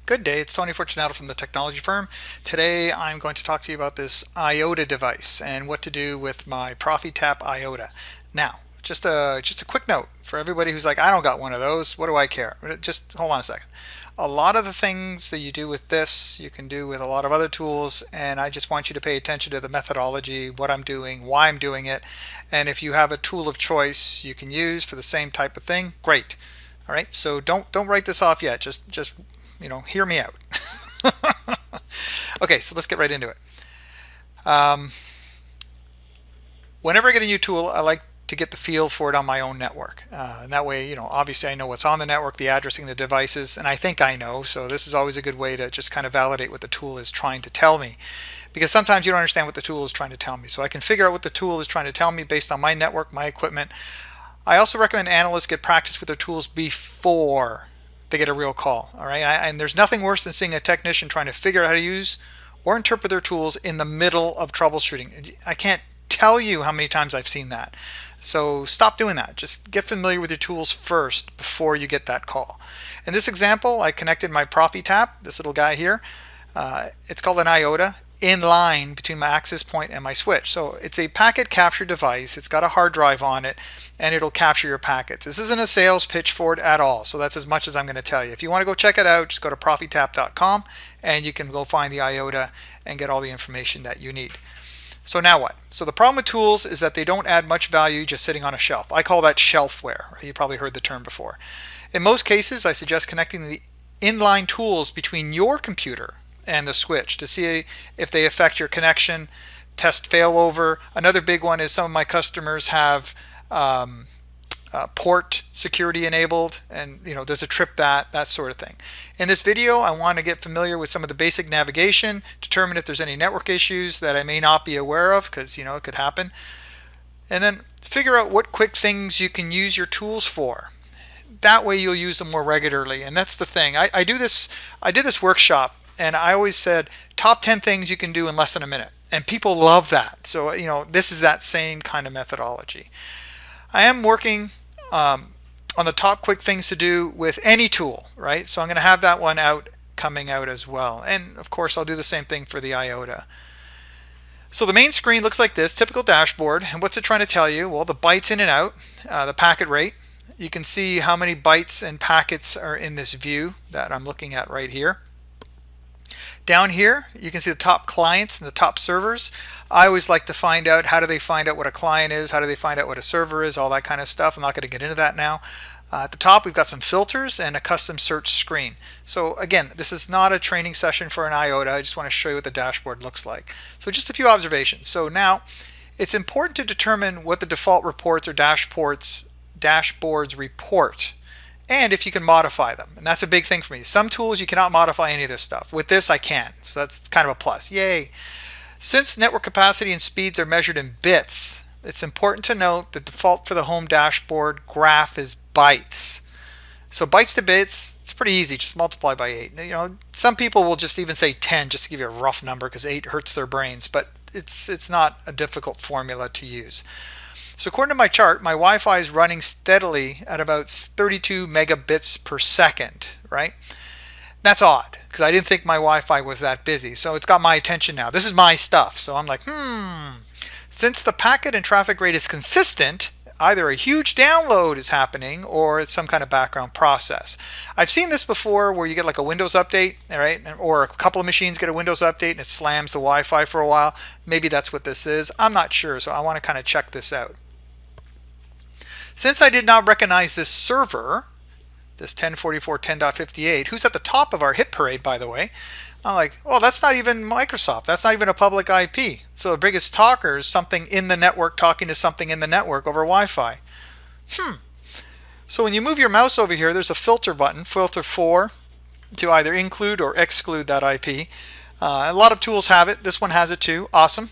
Good day, it's Tony Fortunato from the technology firm. Today I'm going to talk to you about this IOTA device and what to do with my Profitap IOTA. Now, just a quick note for everybody who's like, I don't got one of those, what do I care? Just hold on a second. A lot of the things that you do with this, you can do with a lot of other tools, and I just want you to pay attention to the methodology, what I'm doing, why I'm doing it, and if you have a tool of choice you can use for the same type of thing, great. All right, so don't write this off yet. Just hear me out. Okay, so let's get right into it. Um, Whenever I get a new tool, I like to get the feel for it on my own network. And that way, obviously I know what's on the network, the addressing, the devices, and I think I know. So this is always a good way to just kind of validate what the tool is trying to tell me. Because sometimes you don't understand what the tool is trying to tell me. So I can figure out what the tool is trying to tell me based on my network, my equipment. I also recommend analysts get practice with their tools before they get a real call. All right, and there's nothing worse than seeing a technician trying to figure out how to use or interpret their tools in the middle of troubleshooting. I can't tell you how many times I've seen that. So stop doing that. Just get familiar with your tools first before you get that call. In this example, I connected my Profitap, this little guy here. It's called an IOTA, in line between my access point and my switch. So it's a packet capture device. It's got a hard drive on it, and it'll capture your packets. This isn't a sales pitch for it at all, so that's as much as I'm going to tell you. If you want to go check it out, just go to profitap.com and you can go find the IOTA and get all the information that you need. So now what? So the problem with tools is that they don't add much value just sitting on a shelf. I call that shelfware. You probably heard the term before. In most cases, I suggest connecting the inline tools between your computer and the switch to see if they affect your connection, test failover. Another big one is some of my customers have port security enabled, and does it trip that sort of thing. In this video, I want to get familiar with some of the basic navigation, determine if there's any network issues that I may not be aware of, because it could happen, and then figure out what quick things you can use your tools for. That way you'll use them more regularly. And that's the thing. I did this workshop, and I always said top 10 things you can do in less than a minute, and people love that. So this is that same kind of methodology. I am working on the top quick things to do with any tool, right? So I'm going to have that one coming out as well. And of course I'll do the same thing for the IOTA. So the main screen looks like this, typical dashboard. And what's it trying to tell you? Well, the bytes in and out, the packet rate. You can see how many bytes and packets are in this view that I'm looking at right here. Down here, you can see the top clients and the top servers. I always like to find out, how do they find out what a client is? How do they find out what a server is? All that kind of stuff. I'm not going to get into that now. At the top, we've got some filters and a custom search screen. So again, this is not a training session for an IOTA. I just want to show you what the dashboard looks like. So just a few observations. So now, it's important to determine what the default reports or dashboards report, and if you can modify them. And that's a big thing for me. Some tools you cannot modify any of this stuff. With this I can, so that's kind of a plus. Yay! Since network capacity and speeds are measured in bits, it's important to note the default for the home dashboard graph is bytes. So bytes to bits, it's pretty easy, just multiply by 8. Some people will just even say 10 just to give you a rough number because 8 hurts their brains, but it's not a difficult formula to use. So according to my chart, my Wi-Fi is running steadily at about 32 megabits per second, right? That's odd, because I didn't think my Wi-Fi was that busy. So it's got my attention now. This is my stuff. So I'm like, Since the packet and traffic rate is consistent, either a huge download is happening or it's some kind of background process. I've seen this before where you get like a Windows update, right? Or a couple of machines get a Windows update and it slams the Wi-Fi for a while. Maybe that's what this is. I'm not sure, so I want to kind of check this out. Since I did not recognize this server, this 1044.10.58, who's at the top of our hit parade, by the way, I'm like, well, that's not even Microsoft. That's not even a public IP. So the biggest talker is something in the network talking to something in the network over Wi-Fi. So when you move your mouse over here, there's a filter button, filter for, to either include or exclude that IP. A lot of tools have it. This one has it too. Awesome.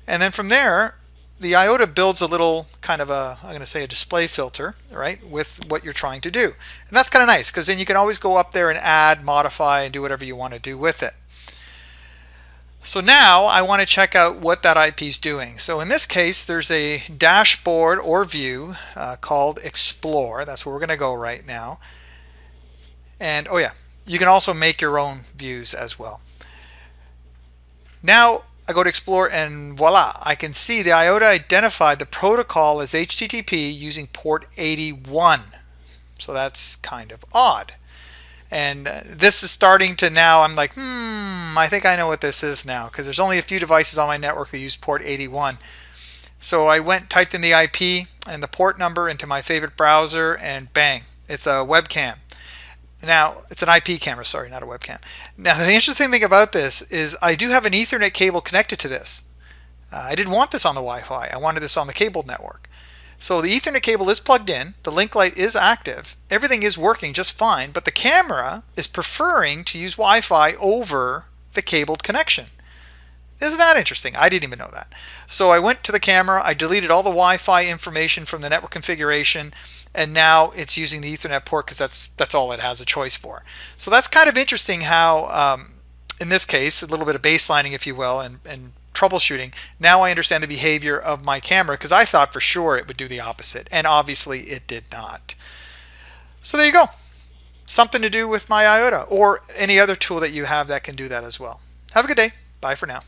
And then from there, the IOTA builds a little kind of I'm going to say a display filter, right, with what you're trying to do. And that's kind of nice because then you can always go up there and add, modify, and do whatever you want to do with it. So now I want to check out what that IP is doing. So in this case, there's a dashboard or view called Explore. That's where we're going to go right now. And oh yeah, You can also make your own views as well. Now I go to Explore and voila, I can see the IOTA identified the protocol as HTTP using port 81. So that's kind of odd. And this is starting to now, I'm like, I think I know what this is now, because there's only a few devices on my network that use port 81. So I typed in the IP and the port number into my favorite browser, and bang, it's a webcam. Now, it's an IP camera, sorry, not a webcam. Now, the interesting thing about this is I do have an Ethernet cable connected to this. I didn't want this on the Wi-Fi. I wanted this on the cabled network. So the Ethernet cable is plugged in, the link light is active, everything is working just fine, but the camera is preferring to use Wi-Fi over the cabled connection. Isn't that interesting? I didn't even know that. So I went to the camera, I deleted all the Wi-Fi information from the network configuration, and now it's using the Ethernet port because that's all it has a choice for. So that's kind of interesting how, in this case, a little bit of baselining, if you will, and troubleshooting. Now I understand the behavior of my camera, because I thought for sure it would do the opposite, and obviously it did not. So there you go. Something to do with my IOTA or any other tool that you have that can do that as well. Have a good day. Bye for now.